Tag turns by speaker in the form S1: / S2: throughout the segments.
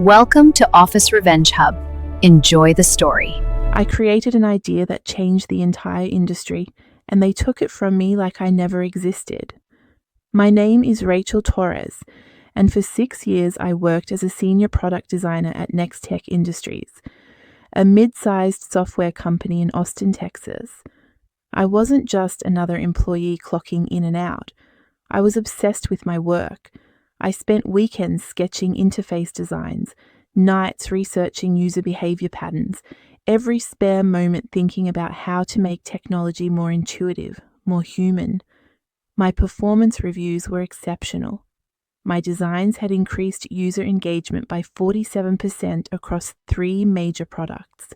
S1: Welcome to Office Revenge Hub. Enjoy the story.
S2: I created an idea that changed the entire industry, and they took it from me like I never existed. My name is Rachel Torres, and for 6 years I worked as a senior product designer at Nextech Industries, a mid-sized software company in Austin, Texas. I wasn't just another employee clocking in and out. I was obsessed with my work. I spent weekends sketching interface designs, nights researching user behavior patterns, every spare moment thinking about how to make technology more intuitive, more human. My performance reviews were exceptional. My designs had increased user engagement by 47% across 3 major products.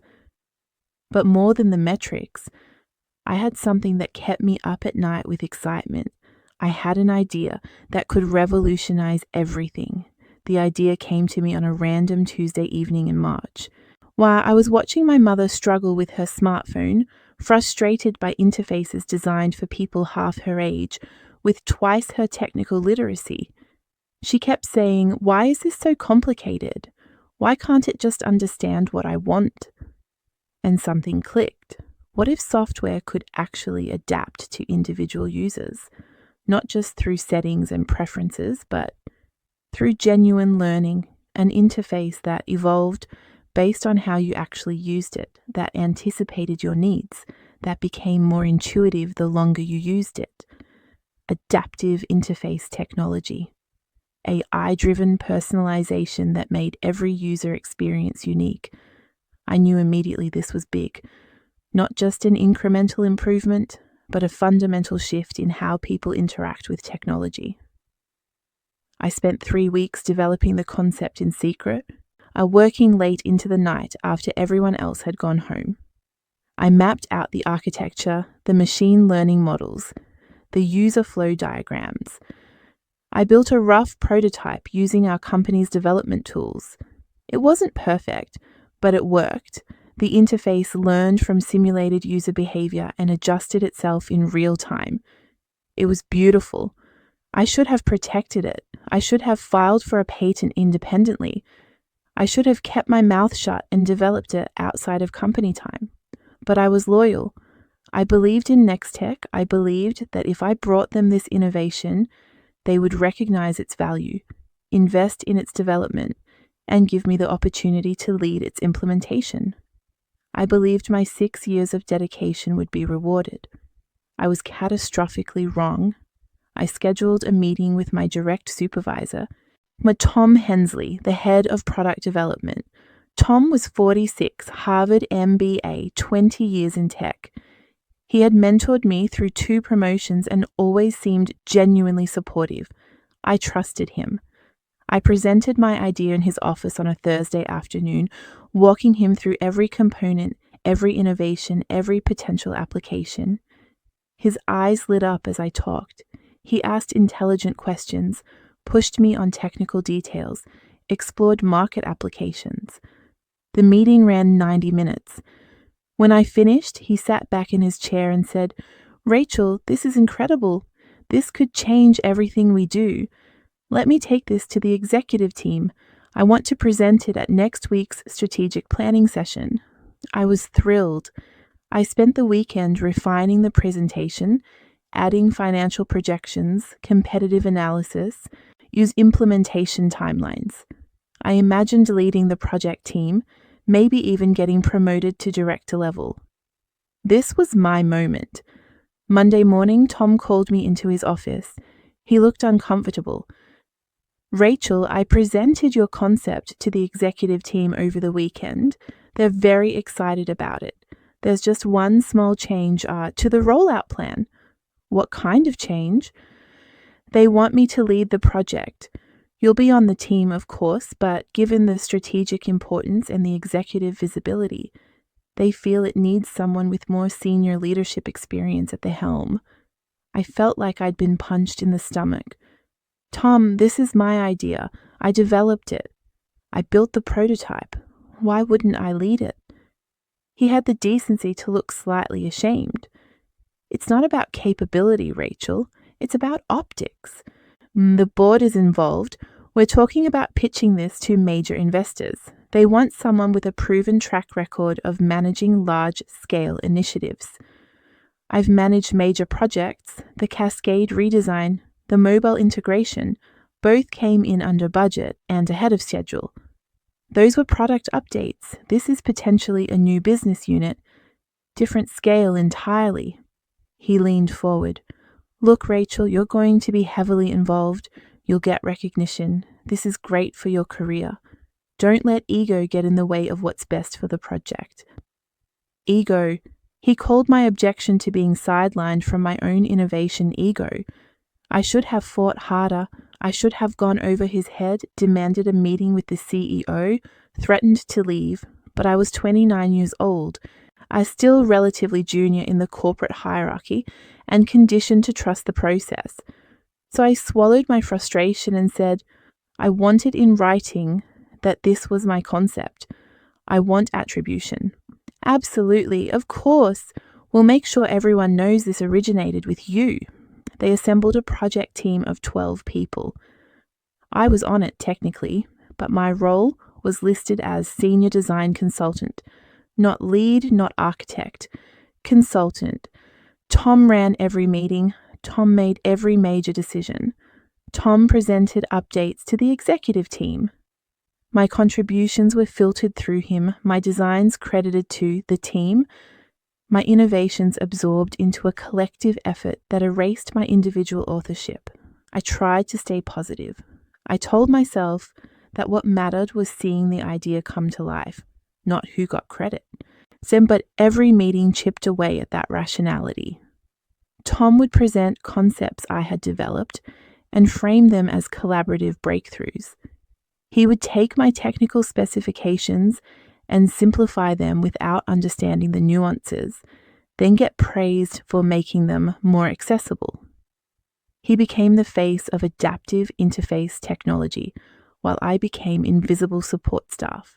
S2: But more than the metrics, I had something that kept me up at night with excitement. I had an idea that could revolutionize everything. The idea came to me on a random Tuesday evening in March. While I was watching my mother struggle with her smartphone, frustrated by interfaces designed for people half her age, with twice her technical literacy, she kept saying, "Why is this so complicated? Why can't it just understand what I want?" And something clicked. What if software could actually adapt to individual users? Not just through settings and preferences, but through genuine learning, an interface that evolved based on how you actually used it, that anticipated your needs, that became more intuitive the longer you used it. Adaptive interface technology. AI-driven personalization that made every user experience unique. I knew immediately this was big. Not just an incremental improvement, but a fundamental shift in how people interact with technology. I spent 3 weeks developing the concept in secret, working late into the night after everyone else had gone home. I mapped out the architecture, the machine learning models, the user flow diagrams. I built a rough prototype using our company's development tools. It wasn't perfect, but it worked. The interface learned from simulated user behavior and adjusted itself in real time. It was beautiful. I should have protected it. I should have filed for a patent independently. I should have kept my mouth shut and developed it outside of company time. But I was loyal. I believed in Nextech. I believed that if I brought them this innovation, they would recognize its value, invest in its development, and give me the opportunity to lead its implementation. I believed my 6 years of dedication would be rewarded. I was catastrophically wrong. I scheduled a meeting with my direct supervisor, Tom Hensley, the head of product development. Tom was 46, Harvard MBA, 20 years in tech. He had mentored me through 2 promotions and always seemed genuinely supportive. I trusted him. I presented my idea in his office on a Thursday afternoon, walking him through every component, every innovation, every potential application. His eyes lit up as I talked. He asked intelligent questions, pushed me on technical details, explored market applications. The meeting ran 90 minutes. When I finished, he sat back in his chair and said, "Rachel, this is incredible. This could change everything we do. Let me take this to the executive team. I want to present it at next week's strategic planning session." I was thrilled. I spent the weekend refining the presentation, adding financial projections, competitive analysis, use implementation timelines. I imagined leading the project team, maybe even getting promoted to director level. This was my moment. Monday morning, Tom called me into his office. He looked uncomfortable. "Rachel, I presented your concept to the executive team over the weekend. They're very excited about it. There's just one small change to the rollout plan." "What kind of change?" "They want me to lead the project. You'll be on the team, of course, but given the strategic importance and the executive visibility, they feel it needs someone with more senior leadership experience at the helm." I felt like I'd been punched in the stomach. "Tom, this is my idea. I developed it. I built the prototype. Why wouldn't I lead it?" He had the decency to look slightly ashamed. "It's not about capability, Rachel. It's about optics. The board is involved. We're talking about pitching this to major investors. They want someone with a proven track record of managing large-scale initiatives. I've managed major projects, the Cascade redesign, the mobile integration, both came in under budget and ahead of schedule. Those were product updates. This is potentially a new business unit, different scale entirely. He leaned forward. Look, Rachel, you're going to be heavily involved. You'll get recognition. This is great for your career. Don't let ego get in the way of what's best for the project. Ego. He called my objection to being sidelined from my own innovation ego. I should have fought harder. I should have gone over his head, demanded a meeting with the CEO, threatened to leave, but I was 29 years old. I was still relatively junior in the corporate hierarchy and conditioned to trust the process. So I swallowed my frustration and said, I wanted in writing that this was my concept. I want attribution. Absolutely, of course. We'll make sure everyone knows this originated with you. They assembled a project team of 12 people. I was on it technically, but my role was listed as senior design consultant, not lead, not architect, consultant. Tom ran every meeting. Tom made every major decision. Tom presented updates to the executive team. My contributions were filtered through him, my designs credited to the team, my innovations absorbed into a collective effort that erased my individual authorship. I tried to stay positive. I told myself that what mattered was seeing the idea come to life, not who got credit. But every meeting chipped away at that rationality. Tom would present concepts I had developed and frame them as collaborative breakthroughs. He would take my technical specifications and simplify them without understanding the nuances, then get praised for making them more accessible. He became the face of adaptive interface technology, while I became invisible support staff.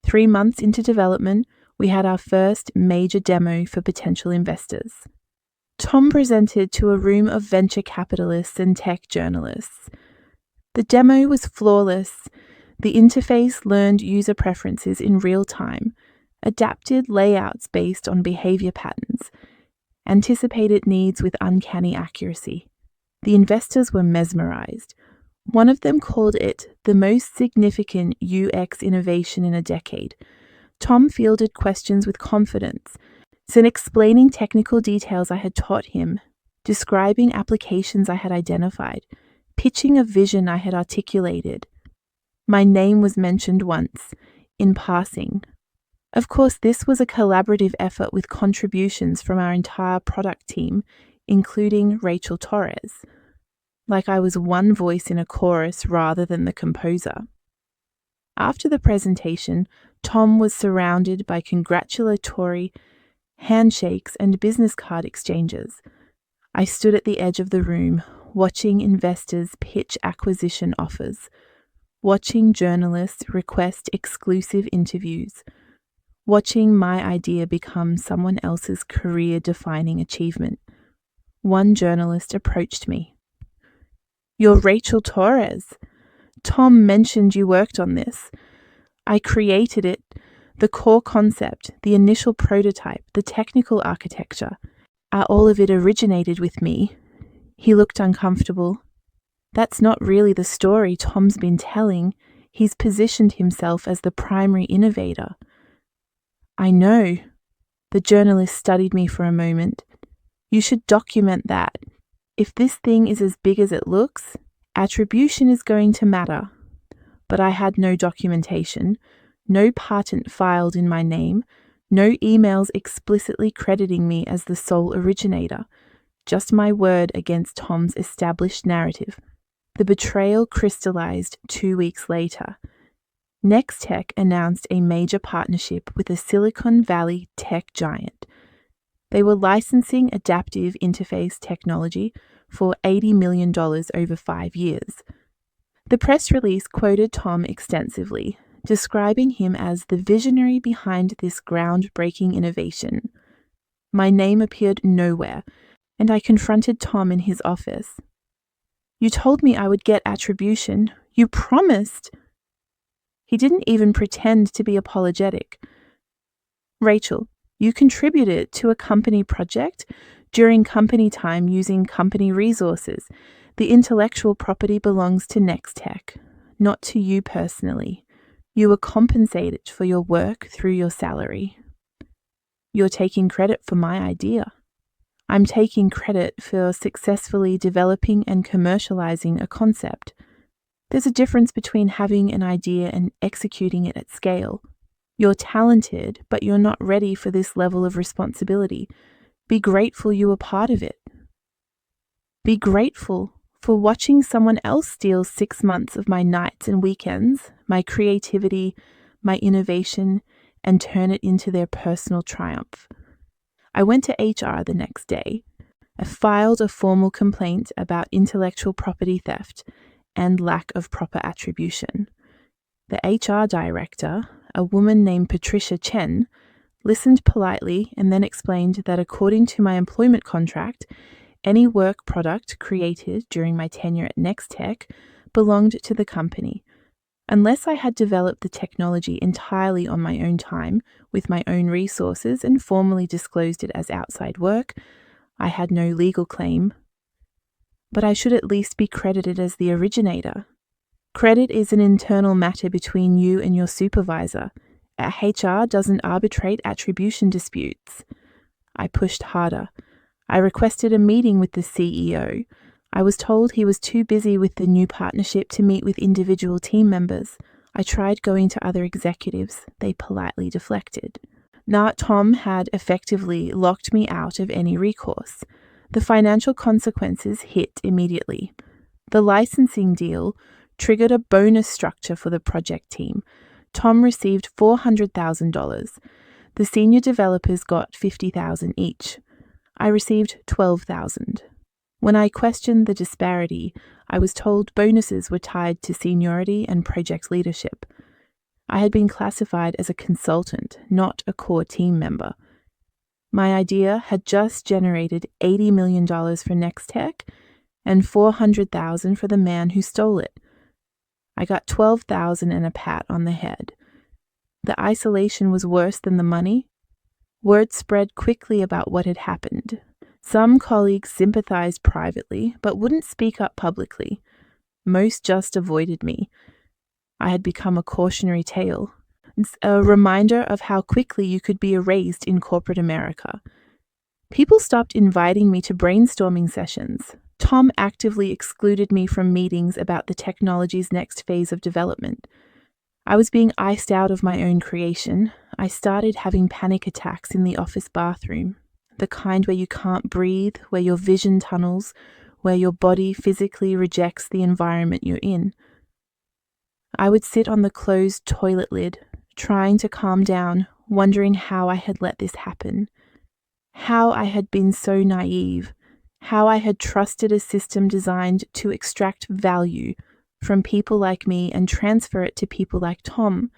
S2: 3 months into development, we had our first major demo for potential investors. Tom presented to a room of venture capitalists and tech journalists. The demo was flawless. The interface learned user preferences in real time, adapted layouts based on behavior patterns, anticipated needs with uncanny accuracy. The investors were mesmerized. One of them called it the most significant UX innovation in a decade. Tom fielded questions with confidence, and explaining technical details I had taught him, describing applications I had identified, pitching a vision I had articulated. My name was mentioned once, in passing. Of course, this was a collaborative effort with contributions from our entire product team, including Rachel Torres. Like I was one voice in a chorus rather than the composer. After the presentation, Tom was surrounded by congratulatory handshakes and business card exchanges. I stood at the edge of the room, watching investors pitch acquisition offers, watching journalists request exclusive interviews, watching my idea become someone else's career-defining achievement. One journalist approached me. "You're Rachel Torres. Tom mentioned you worked on this. I created it, the core concept, the initial prototype, the technical architecture. All of it originated with me." He looked uncomfortable. That's not really the story Tom's been telling. He's positioned himself as the primary innovator. I know. The journalist studied me for a moment. You should document that. If this thing is as big as it looks, attribution is going to matter. But I had no documentation, no patent filed in my name, no emails explicitly crediting me as the sole originator, just my word against Tom's established narrative. The betrayal crystallized 2 weeks later. Nextech announced a major partnership with a Silicon Valley tech giant. They were licensing adaptive interface technology for $80 million over 5 years. The press release quoted Tom extensively, describing him as the visionary behind this groundbreaking innovation. My name appeared nowhere, and I confronted Tom in his office. "You told me I would get attribution. You promised. He didn't even pretend to be apologetic. Rachel, you contributed to a company project during company time using company resources. The intellectual property belongs to Nextech, not to you personally. You were compensated for your work through your salary. You're taking credit for my idea. I'm taking credit for successfully developing and commercializing a concept. There's a difference between having an idea and executing it at scale. You're talented, but you're not ready for this level of responsibility. Be grateful you were part of it. Be grateful for watching someone else steal 6 months of my nights and weekends, my creativity, my innovation, and turn it into their personal triumph. I went to HR the next day. I filed a formal complaint about intellectual property theft and lack of proper attribution. The HR director, a woman named Patricia Chen, listened politely and then explained that according to my employment contract, any work product created during my tenure at Nextech belonged to the company. Unless I had developed the technology entirely on my own time, with my own resources, and formally disclosed it as outside work, I had no legal claim. But I should at least be credited as the originator. Credit is an internal matter between you and your supervisor. HR doesn't arbitrate attribution disputes. I pushed harder. I requested a meeting with the CEO. I was told he was too busy with the new partnership to meet with individual team members. I tried going to other executives. They politely deflected. Now, Tom had effectively locked me out of any recourse. The financial consequences hit immediately. The licensing deal triggered a bonus structure for the project team. Tom received $400,000. The senior developers got $50,000 each. I received $12,000. When I questioned the disparity, I was told bonuses were tied to seniority and project leadership. I had been classified as a consultant, not a core team member. My idea had just generated $80 million for Nextech and $400,000 for the man who stole it. I got $12,000 and a pat on the head. The isolation was worse than the money. Word spread quickly about what had happened. Some colleagues sympathized privately, but wouldn't speak up publicly. Most just avoided me. I had become a cautionary tale, a reminder of how quickly you could be erased in corporate America. People stopped inviting me to brainstorming sessions. Tom actively excluded me from meetings about the technology's next phase of development. I was being iced out of my own creation. I started having panic attacks in the office bathroom, the kind where you can't breathe, where your vision tunnels, where your body physically rejects the environment you're in. I would sit on the closed toilet lid, trying to calm down, wondering how I had let this happen, how I had been so naive, how I had trusted a system designed to extract value from people like me and transfer it to people like Tom.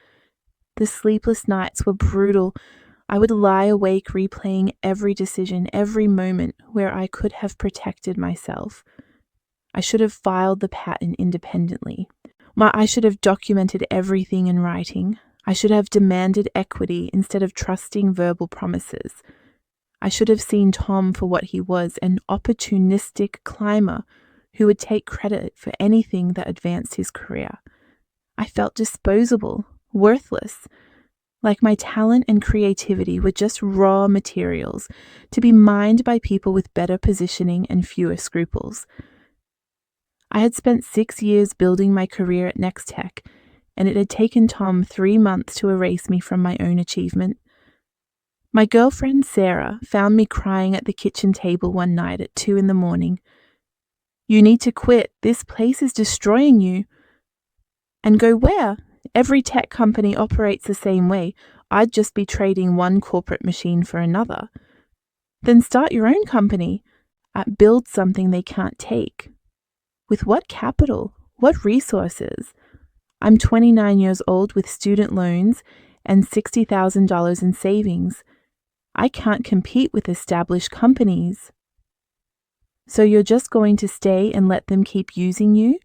S2: The sleepless nights were brutal. I would lie awake replaying every decision, every moment where I could have protected myself. I should have filed the patent independently. I should have documented everything in writing. I should have demanded equity instead of trusting verbal promises. I should have seen Tom for what he was, an opportunistic climber who would take credit for anything that advanced his career. I felt disposable, worthless, like my talent and creativity were just raw materials to be mined by people with better positioning and fewer scruples. I had spent 6 years building my career at Nextech, and it had taken Tom 3 months to erase me from my own achievement. My girlfriend Sarah found me crying at the kitchen table one night at 2 a.m. "You need to quit. This place is destroying you." "And go where? Every tech company operates the same way. I'd just be trading one corporate machine for another." "Then start your own company. Build something they can't take." "With what capital? What resources? I'm 29 years old with student loans and $60,000 in savings. I can't compete with established companies." "So you're just going to stay and let them keep using you?"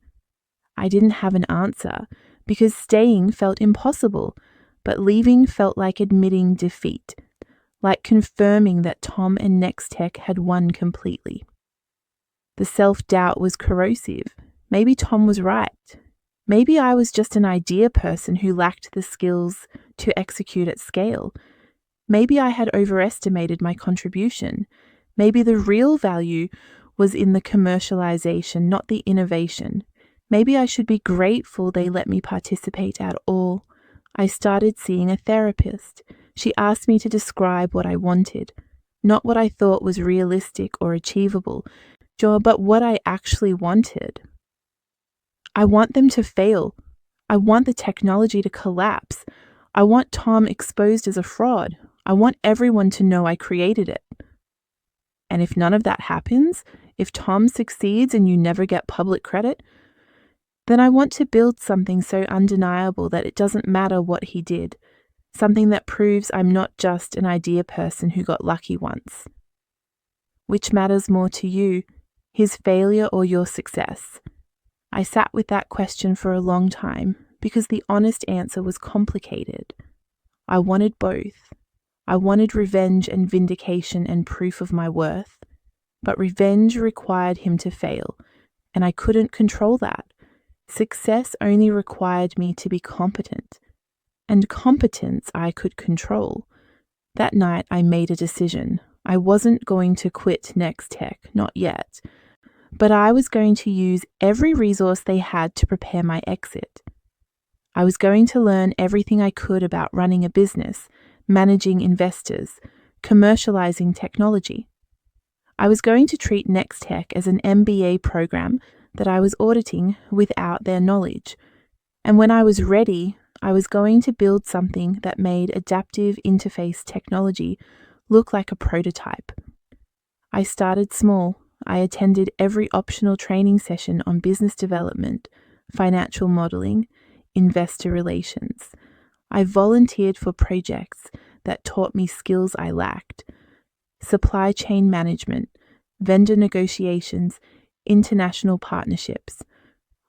S2: I didn't have an answer because staying felt impossible, but leaving felt like admitting defeat, like confirming that Tom and Nextech had won completely. The self-doubt was corrosive. Maybe Tom was right. Maybe I was just an idea person who lacked the skills to execute at scale. Maybe I had overestimated my contribution. Maybe the real value was in the commercialization, not the innovation. Maybe I should be grateful they let me participate at all. I started seeing a therapist. She asked me to describe what I wanted, not what I thought was realistic or achievable, but what I actually wanted. I want them to fail. I want the technology to collapse. I want Tom exposed as a fraud. I want everyone to know I created it. And if none of that happens, if Tom succeeds and you never get public credit, then I want to build something so undeniable that it doesn't matter what he did, something that proves I'm not just an idea person who got lucky once. Which matters more to you, his failure or your success? I sat with that question for a long time because the honest answer was complicated. I wanted both. I wanted revenge and vindication and proof of my worth, but revenge required him to fail, and I couldn't control that. Success only required me to be competent, and competence I could control. That night I made a decision. I wasn't going to quit Nextech, not yet, but I was going to use every resource they had to prepare my exit. I was going to learn everything I could about running a business, managing investors, commercializing technology. I was going to treat Nextech as an MBA program that I was auditing without their knowledge. And when I was ready, I was going to build something that made adaptive interface technology look like a prototype. I started small. I attended every optional training session on business development, financial modeling, investor relations. I volunteered for projects that taught me skills I lacked: supply chain management, vendor negotiations, international partnerships.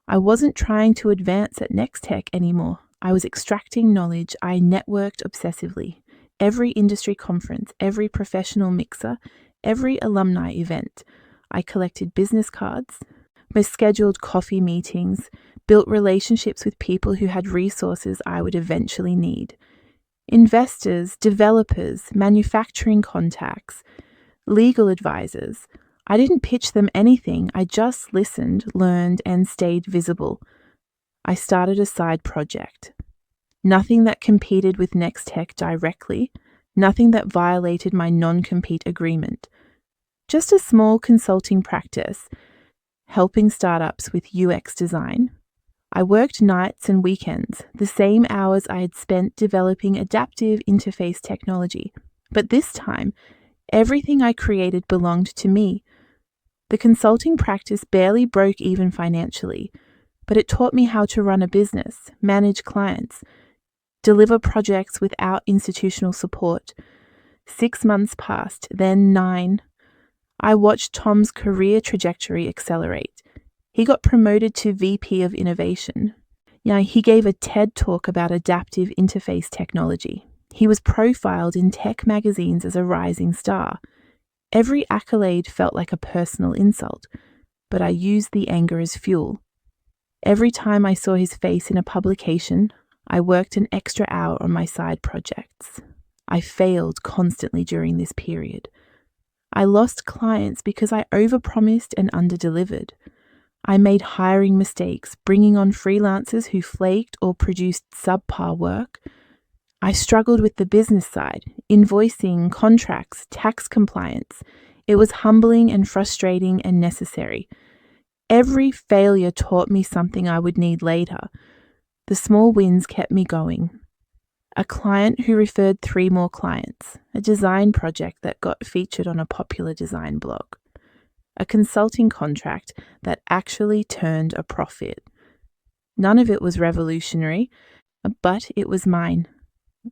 S2: I wasn't trying to advance at Nextech anymore. I was extracting knowledge. I networked obsessively. Every industry conference, every professional mixer, every alumni event. I collected business cards, scheduled coffee meetings, built relationships with people who had resources I would eventually need. Investors, developers, manufacturing contacts, legal advisors. I didn't pitch them anything. I just listened, learned, and stayed visible. I started a side project. Nothing that competed with Nextech directly, nothing that violated my non-compete agreement. Just a small consulting practice, helping startups with UX design. I worked nights and weekends, the same hours I had spent developing adaptive interface technology. But this time, everything I created belonged to me. The consulting practice barely broke even financially, but it taught me how to run a business, manage clients, deliver projects without institutional support. 6 months passed, then 9. I watched Tom's career trajectory accelerate. He got promoted to VP of Innovation. He gave a TED talk about adaptive interface technology. He was profiled in tech magazines as a rising star. Every accolade felt like a personal insult, but I used the anger as fuel. Every time I saw his face in a publication, I worked an extra hour on my side projects. I failed constantly during this period. I lost clients because I overpromised and underdelivered. I made hiring mistakes, bringing on freelancers who flaked or produced subpar work. I struggled with the business side, invoicing, contracts, tax compliance. It was humbling and frustrating and necessary. Every failure taught me something I would need later. The small wins kept me going. A client who referred 3 more clients, a design project that got featured on a popular design blog, a consulting contract that actually turned a profit. None of it was revolutionary, but it was mine.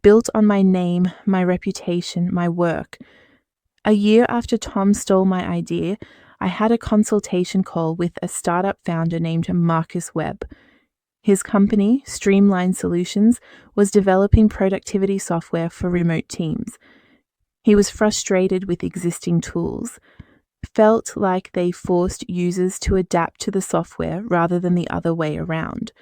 S2: Built on my name, my reputation, my work. A year after Tom stole my idea, I had a consultation call with a startup founder named Marcus Webb. His company, Streamline Solutions, was developing productivity software for remote teams. He was frustrated with existing tools, felt like they forced users to adapt to the software rather than the other way around.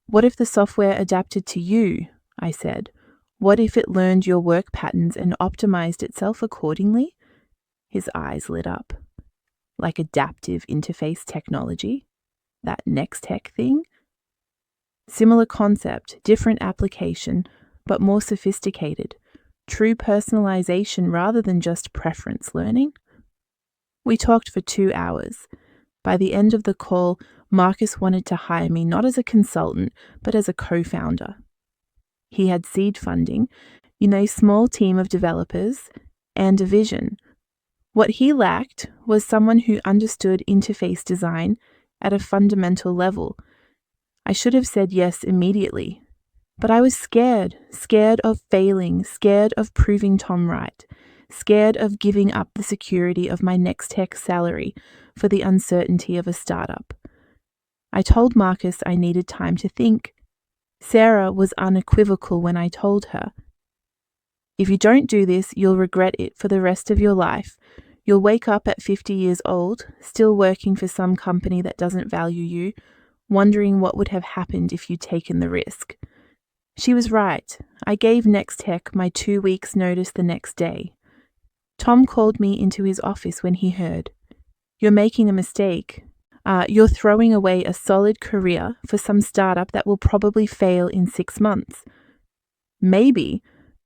S2: What if the software adapted to you? I said. What if it learned your work patterns and optimized itself accordingly? His eyes lit up. Like adaptive interface technology? That next tech thing? Similar concept, different application, but more sophisticated. True personalization rather than just preference learning. We talked for 2 hours. By the end of the call, Marcus wanted to hire me not as a consultant, but as a co-founder. He had seed funding, small team of developers, and a vision. What he lacked was someone who understood interface design at a fundamental level. I should have said yes immediately, but I was scared of failing, scared of proving Tom right, scared of giving up the security of my next tech salary for the uncertainty of a startup. I told Marcus I needed time to think. Sarah was unequivocal when I told her, "If you don't do this, you'll regret it for the rest of your life. You'll wake up at 50 years old, still working for some company that doesn't value you, wondering what would have happened if you'd taken the risk." She was right. I gave Nextech my 2 weeks' notice the next day. Tom called me into his office when he heard, "You're making a mistake. You're throwing away a solid career for some startup that will probably fail in 6 months." "Maybe,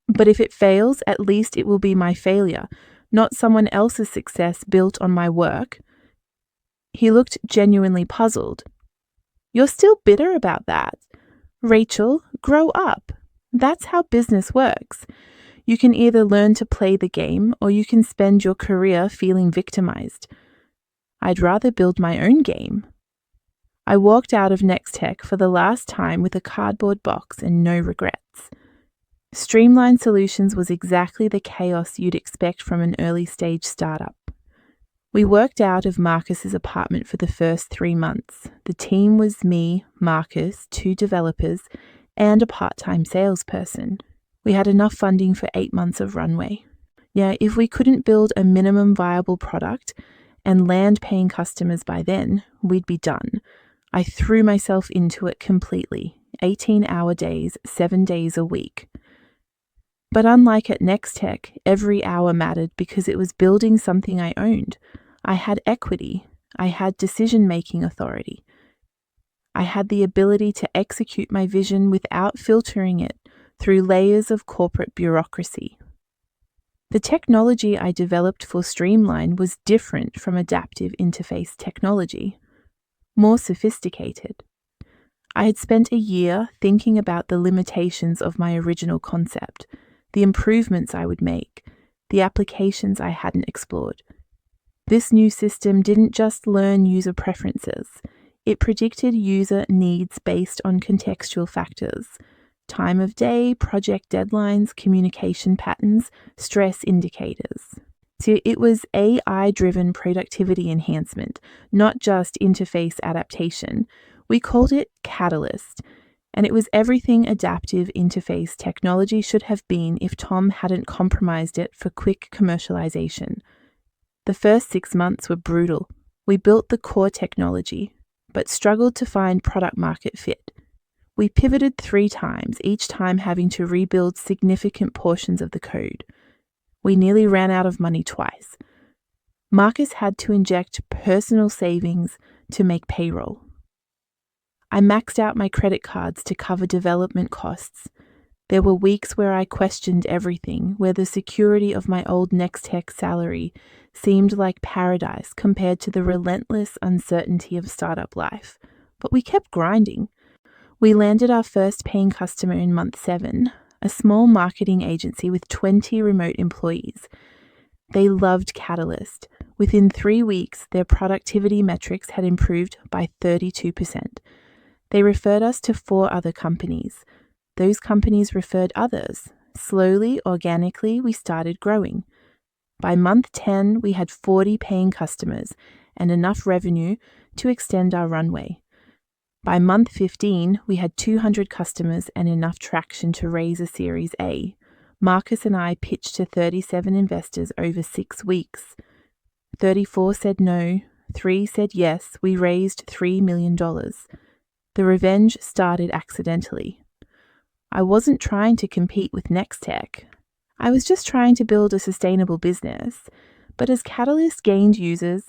S2: but if it fails, at least it will be my failure, not someone else's success built on my work." He looked genuinely puzzled. "You're still bitter about that? Rachel, grow up. That's how business works. You can either learn to play the game or you can spend your career feeling victimized. I'd rather build my own game." I walked out of Nextech for the last time with a cardboard box and no regrets. Streamline Solutions was exactly the chaos you'd expect from an early-stage startup. We worked out of Marcus's apartment for the first 3 months. The team was me, Marcus, 2 developers, and a part-time salesperson. We had enough funding for 8 months of runway. If we couldn't build a minimum viable product and land paying customers by then, we'd be done. I threw myself into it completely, 18-hour days, 7 days a week. But unlike at Nextech, every hour mattered because it was building something I owned. I had equity. I had decision-making authority. I had the ability to execute my vision without filtering it through layers of corporate bureaucracy. The technology I developed for Streamline was different from adaptive interface technology, more sophisticated. I had spent a year thinking about the limitations of my original concept, the improvements I would make, the applications I hadn't explored. This new system didn't just learn user preferences. It predicted user needs based on contextual factors: time of day, project deadlines, communication patterns, stress indicators. So it was AI-driven productivity enhancement, not just interface adaptation. We called it Catalyst, and it was everything adaptive interface technology should have been if Tom hadn't compromised it for quick commercialization. The first 6 months were brutal. We built the core technology, but struggled to find product market fit. We pivoted 3 times, each time having to rebuild significant portions of the code. We nearly ran out of money twice. Marcus had to inject personal savings to make payroll. I maxed out my credit cards to cover development costs. There were weeks where I questioned everything, where the security of my old Nextech salary seemed like paradise compared to the relentless uncertainty of startup life. But we kept grinding. We landed our first paying customer in month 7, a small marketing agency with 20 remote employees. They loved Catalyst. Within 3 weeks, their productivity metrics had improved by 32%. They referred us to 4 other companies. Those companies referred others. Slowly, organically, we started growing. By month 10, we had 40 paying customers and enough revenue to extend our runway. By month 15, we had 200 customers and enough traction to raise a Series A. Marcus and I pitched to 37 investors over 6 weeks. 34 said no, 3 said yes. We raised $3 million. The revenge started accidentally. I wasn't trying to compete with Nextech. I was just trying to build a sustainable business. But as Catalyst gained users,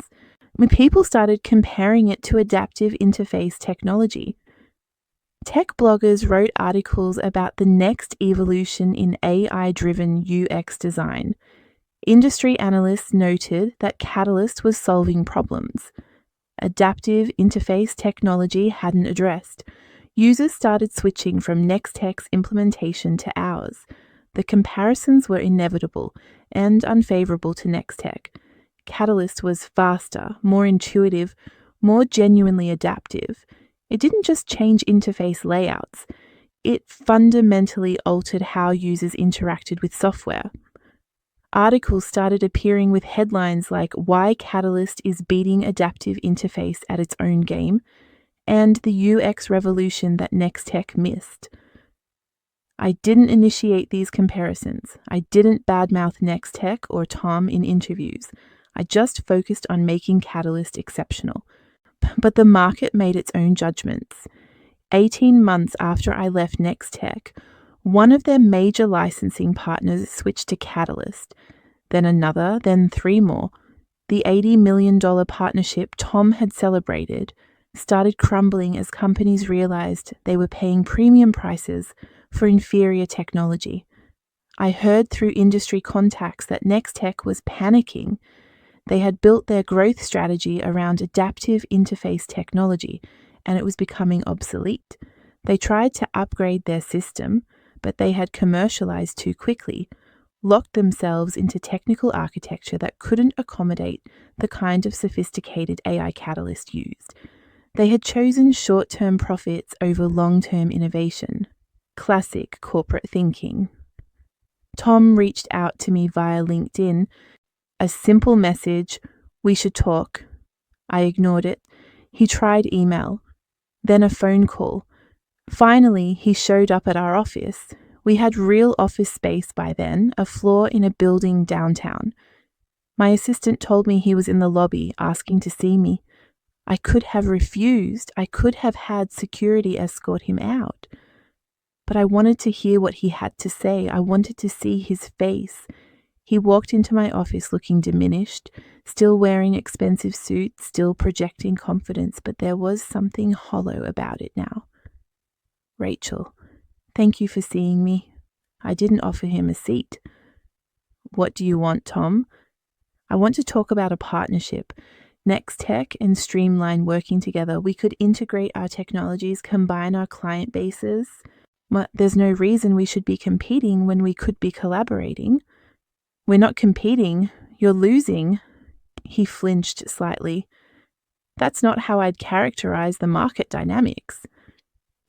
S2: when people started comparing it to adaptive interface technology, tech bloggers wrote articles about the next evolution in AI-driven UX design. Industry analysts noted that Catalyst was solving problems adaptive interface technology hadn't addressed. Users started switching from Nextech's implementation to ours. The comparisons were inevitable and unfavorable to Nextech. Catalyst was faster, more intuitive, more genuinely adaptive. It didn't just change interface layouts, it fundamentally altered how users interacted with software. Articles started appearing with headlines like "Why Catalyst is Beating Adaptive Interface at Its Own Game" and "The UX Revolution That Nextech Missed." I didn't initiate these comparisons. I didn't badmouth Nextech or Tom in interviews. I just focused on making Catalyst exceptional. But the market made its own judgments. 18 months after I left Nextech, one of their major licensing partners switched to Catalyst, then another, then 3 more. The $80 million partnership Tom had celebrated started crumbling as companies realized they were paying premium prices for inferior technology. I heard through industry contacts that Nextech was panicking. They had built their growth strategy around adaptive interface technology, and it was becoming obsolete. They tried to upgrade their system, but they had commercialized too quickly, locked themselves into technical architecture that couldn't accommodate the kind of sophisticated AI Catalyst used. They had chosen short-term profits over long-term innovation. Classic corporate thinking. Tom reached out to me via LinkedIn. A simple message, "We should talk." I ignored it. He tried email, then a phone call. Finally, he showed up at our office. We had real office space by then, a floor in a building downtown. My assistant told me he was in the lobby asking to see me. I could have refused. I could have had security escort him out. But I wanted to hear what he had to say. I wanted to see his face. He walked into my office looking diminished, still wearing expensive suits, still projecting confidence, but there was something hollow about it now. "Rachel, thank you for seeing me." I didn't offer him a seat. "What do you want, Tom?" "I want to talk about a partnership. Nextech and Streamline working together. We could integrate our technologies, combine our client bases. There's no reason we should be competing when we could be collaborating." "We're not competing. You're losing." He flinched slightly. "That's not how I'd characterize the market dynamics.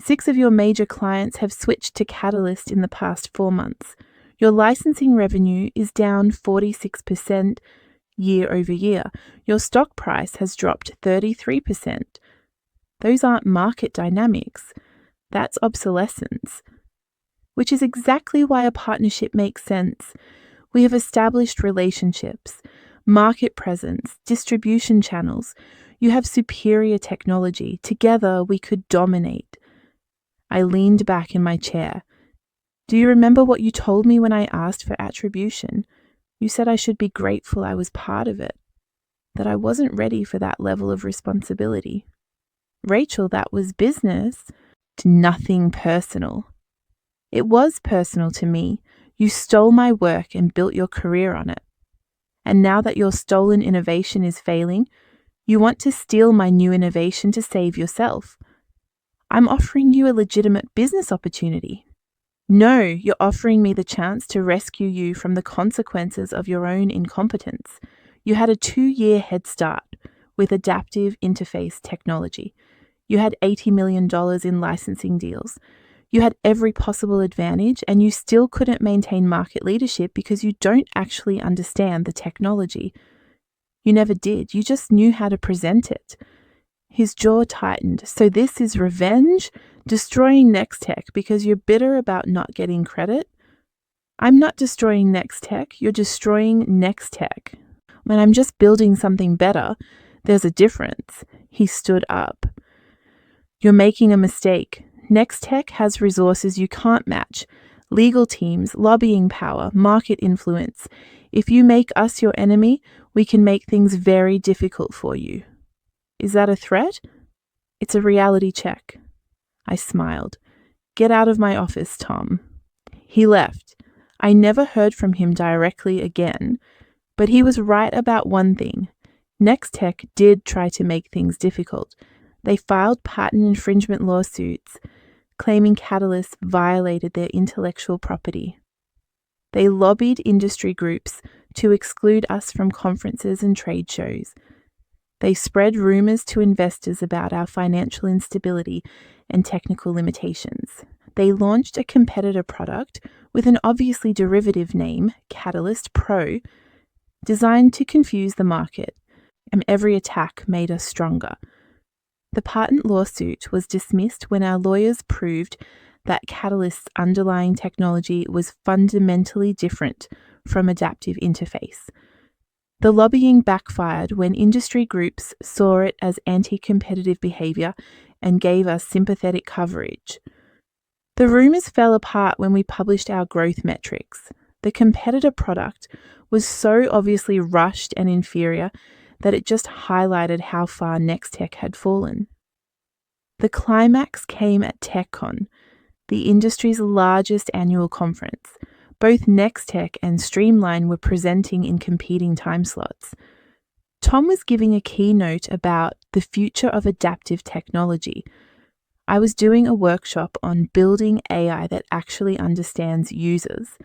S2: 6 of your major clients have switched to Catalyst in the past 4 months. Your licensing revenue is down 46% year over year. Your stock price has dropped 33%. Those aren't market dynamics. That's obsolescence. Which is exactly why a partnership makes sense. We have established relationships, market presence, distribution channels. You have superior technology. Together, we could dominate." I leaned back in my chair. "Do you remember what you told me when I asked for attribution? You said I should be grateful I was part of it, that I wasn't ready for that level of responsibility." "Rachel, that was business. Nothing personal." "It was personal to me. You stole my work and built your career on it. And now that your stolen innovation is failing, you want to steal my new innovation to save yourself. I'm offering you a legitimate business opportunity. No, you're offering me the chance to rescue you from the consequences of your own incompetence. You had a 2-year head start with adaptive interface technology. You had $80 million in licensing deals. You had every possible advantage and you still couldn't maintain market leadership because you don't actually understand the technology. You never did. You just knew how to present it. His jaw tightened. So this is revenge? Destroying Nextech because you're bitter about not getting credit? I'm not destroying Nextech. You're destroying Nextech. When I'm just building something better, there's a difference. He stood up. You're making a mistake. Nextech has resources you can't match. Legal teams, lobbying power, market influence. If you make us your enemy, we can make things very difficult for you. Is that a threat? It's a reality check. I smiled. Get out of my office, Tom. He left. I never heard from him directly again, but he was right about one thing. Nextech did try to make things difficult. They filed patent infringement lawsuits, claiming Catalyst violated their intellectual property. They lobbied industry groups to exclude us from conferences and trade shows. They spread rumors to investors about our financial instability and technical limitations. They launched a competitor product with an obviously derivative name, Catalyst Pro, designed to confuse the market, and every attack made us stronger. The patent lawsuit was dismissed when our lawyers proved that Catalyst's underlying technology was fundamentally different from adaptive interface. The lobbying backfired when industry groups saw it as anti-competitive behavior and gave us sympathetic coverage. The rumors fell apart when we published our growth metrics. The competitor product was so obviously rushed and inferior that it just highlighted how far Nextech had fallen. The climax came at TechCon, the industry's largest annual conference. Both Nextech and Streamline were presenting in competing time slots. Tom was giving a keynote about the future of adaptive technology. I was doing a workshop on building AI that actually understands users.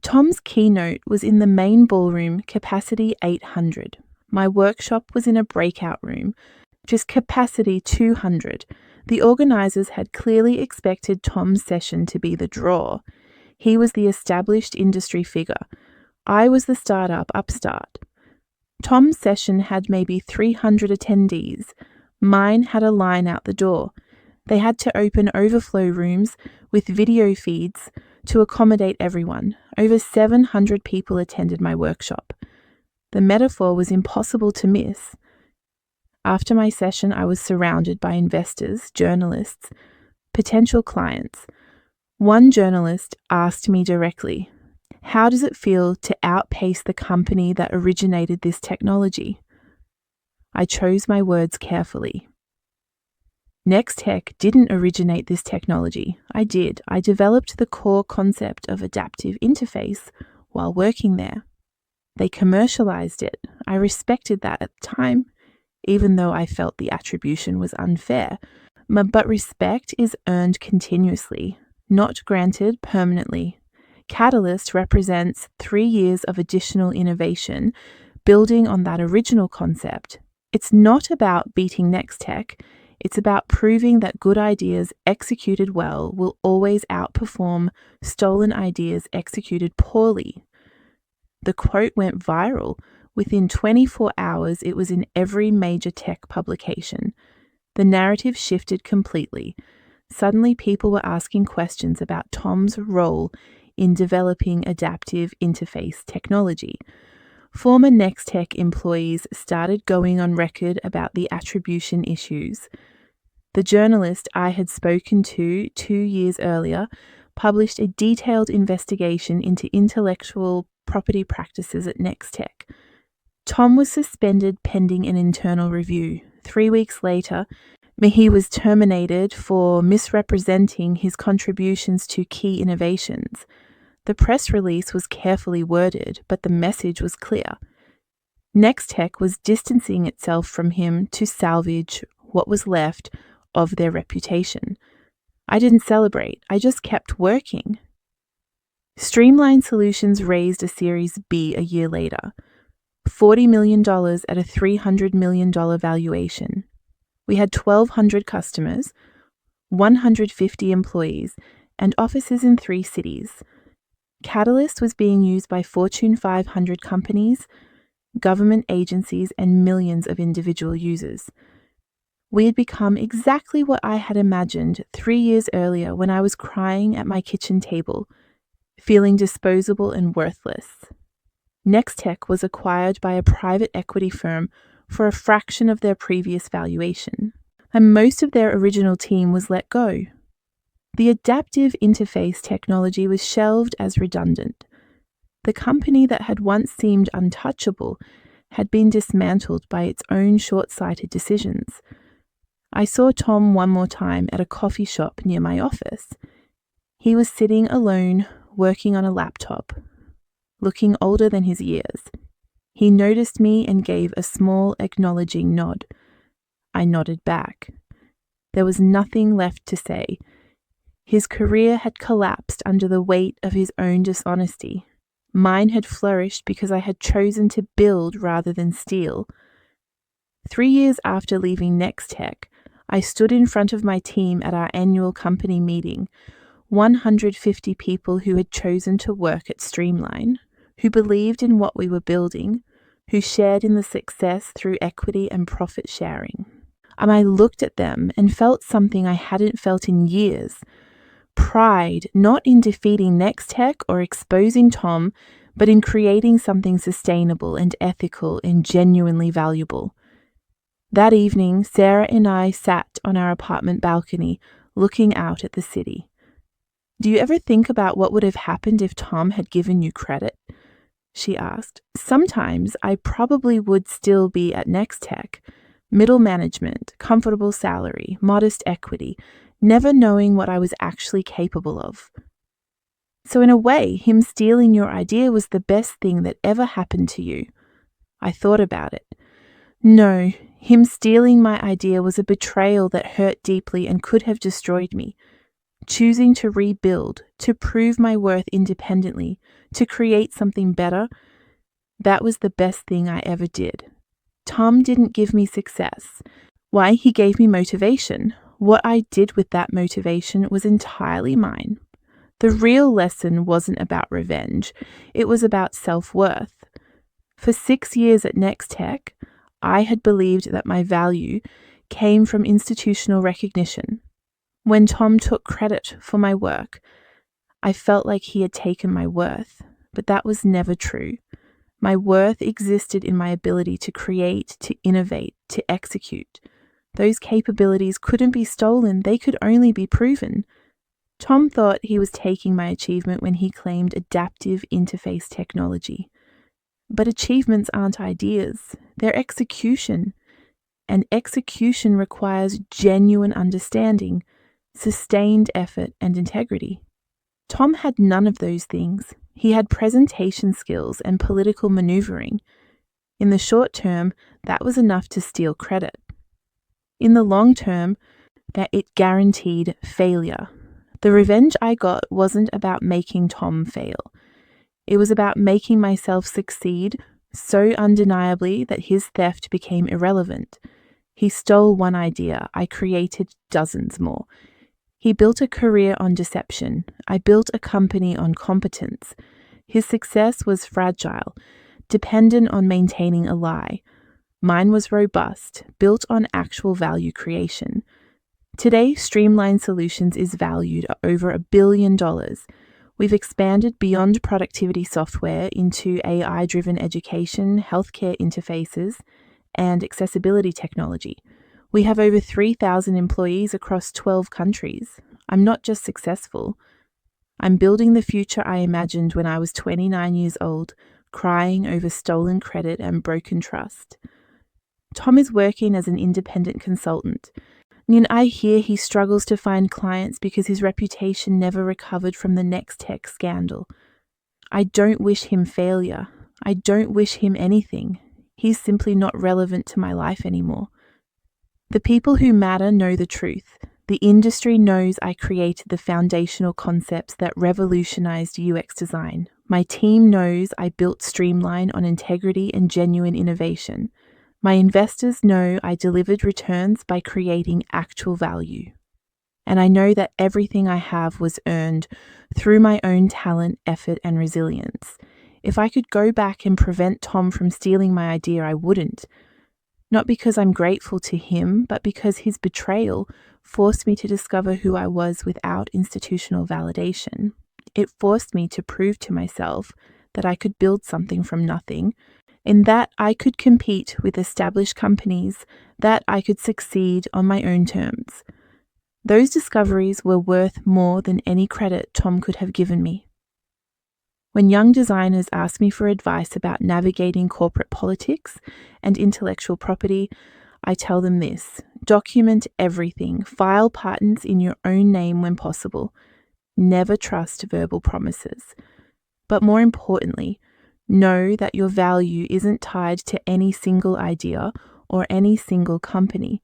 S2: Tom's keynote was in the main ballroom, capacity 800. My workshop was in a breakout room, which is capacity 200. The organizers had clearly expected Tom's session to be the draw. He was the established industry figure. I was the startup upstart. Tom's session had maybe 300 attendees. Mine had a line out the door. They had to open overflow rooms with video feeds to accommodate everyone. Over 700 people attended my workshop. The metaphor was impossible to miss. After my session, I was surrounded by investors, journalists, potential clients. One journalist asked me directly, "How does it feel to outpace the company that originated this technology?" I chose my words carefully. Nextech didn't originate this technology. I did. I developed the core concept of adaptive interface while working there. They commercialized it. I respected that at the time, even though I felt the attribution was unfair. But respect is earned continuously, not granted permanently. Catalyst represents 3 years of additional innovation, building on that original concept. It's not about beating Nextech. It's about proving that good ideas executed well will always outperform stolen ideas executed poorly. The quote went viral. Within 24 hours, it was in every major tech publication. The narrative shifted completely. Suddenly, people were asking questions about Tom's role in developing adaptive interface technology. Former Nextech employees started going on record about the attribution issues. The journalist I had spoken to 2 years earlier published a detailed investigation into intellectual property practices at Nextech. Tom was suspended pending an internal review. 3 weeks later, he was terminated for misrepresenting his contributions to key innovations. The press release was carefully worded, but the message was clear. Nextech was distancing itself from him to salvage what was left of their reputation. I didn't celebrate, I just kept working. Streamline Solutions raised a Series B a year later, $40 million at a $300 million valuation. We had 1,200 customers. 150 employees, and offices in 3 cities. Catalyst was being used by Fortune 500 companies, government agencies, and millions of individual users. We had become exactly what I had imagined 3 years earlier when I was crying at my kitchen table, feeling disposable and worthless. Nextech was acquired by a private equity firm for a fraction of their previous valuation, and most of their original team was let go. The adaptive interface technology was shelved as redundant. The company that had once seemed untouchable had been dismantled by its own short-sighted decisions. I saw Tom one more time at a coffee shop near my office. He was sitting alone, working on a laptop, looking older than his years. He noticed me and gave a small, acknowledging nod. I nodded back. There was nothing left to say. His career had collapsed under the weight of his own dishonesty. Mine had flourished because I had chosen to build rather than steal. 3 years after leaving Nextech, I stood in front of my team at our annual company meeting, 150 people who had chosen to work at Streamline, who believed in what we were building, who shared in the success through equity and profit sharing. And I looked at them and felt something I hadn't felt in years. Pride, not in defeating Nextech or exposing Tom, but in creating something sustainable and ethical and genuinely valuable. That evening, Sarah and I sat on our apartment balcony, looking out at the city. "Do you ever think about what would have happened if Tom had given you credit?" she asked. "Sometimes I probably would still be at Nextech. Middle management, comfortable salary, modest equity, never knowing what I was actually capable of." So in a way, him stealing your idea was the best thing that ever happened to you. I thought about it. No, him stealing my idea was a betrayal that hurt deeply and could have destroyed me. Choosing to rebuild, to prove my worth independently, to create something better, that was the best thing I ever did. Tom didn't give me success. Why? He gave me motivation. What I did with that motivation was entirely mine. The real lesson wasn't about revenge. It was about self-worth. For 6 years at Nextech, I had believed that my value came from institutional recognition. When Tom took credit for my work, I felt like he had taken my worth, but that was never true. My worth existed in my ability to create, to innovate, to execute. Those capabilities couldn't be stolen, they could only be proven. Tom thought he was taking my achievement when he claimed adaptive interface technology. But achievements aren't ideas, they're execution. And execution requires genuine understanding, sustained effort, and integrity. Tom had none of those things. He had presentation skills and political maneuvering. In the short term, that was enough to steal credit. In the long term, that it guaranteed failure. The revenge I got wasn't about making Tom fail. It was about making myself succeed so undeniably that his theft became irrelevant. He stole one idea, I created dozens more. He built a career on deception. I built a company on competence. His success was fragile, dependent on maintaining a lie. Mine was robust, built on actual value creation. Today, Streamline Solutions is valued at over $1 billion. We've expanded beyond productivity software into AI-driven education, healthcare interfaces, and accessibility technology. We have over 3,000 employees across 12 countries. I'm not just successful. I'm building the future I imagined when I was 29 years old, crying over stolen credit and broken trust. Tom is working as an independent consultant. And I hear he struggles to find clients because his reputation never recovered from the Nextech scandal. I don't wish him failure. I don't wish him anything. He's simply not relevant to my life anymore. The people who matter know the truth. The industry knows I created the foundational concepts that revolutionized UX design. My team knows I built Streamline on integrity and genuine innovation. My investors know I delivered returns by creating actual value. and I know that everything I have was earned through my own talent, effort, and resilience. If I could go back and prevent Tom from stealing my idea, I wouldn't. Not because I'm grateful to him, but because his betrayal forced me to discover who I was without institutional validation. It forced me to prove to myself that I could build something from nothing, and that I could compete with established companies, that I could succeed on my own terms. Those discoveries were worth more than any credit Tom could have given me. When young designers ask me for advice about navigating corporate politics and intellectual property, I tell them this: document everything, file patents in your own name when possible. Never trust verbal promises. But more importantly, know that your value isn't tied to any single idea or any single company.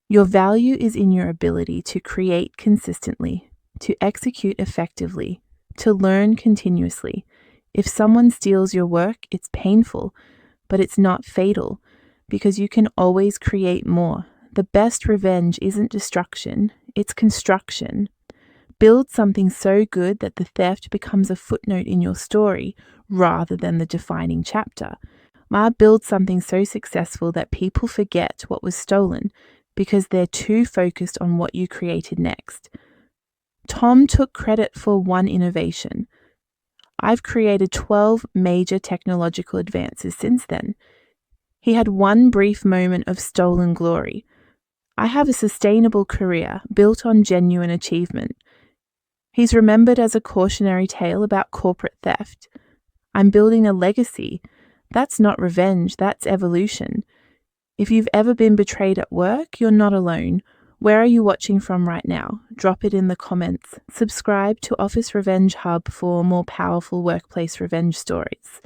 S2: Your value is in your ability to create consistently, to execute effectively, to learn continuously. If someone steals your work, it's painful, but it's not fatal, because you can always create more. The best revenge isn't destruction, it's construction. Build something so good that the theft becomes a footnote in your story rather than the defining chapter. Build something so successful that people forget what was stolen because they're too focused on what you created next. Tom took credit for one innovation. I've created 12 major technological advances since then. He had one brief moment of stolen glory. I have a sustainable career built on genuine achievement. He's remembered as a cautionary tale about corporate theft. I'm building a legacy. That's not revenge, that's evolution. If you've ever been betrayed at work, you're not alone. Where are you watching from right now? Drop it in the comments. Subscribe to Office Revenge Hub for more powerful workplace revenge stories.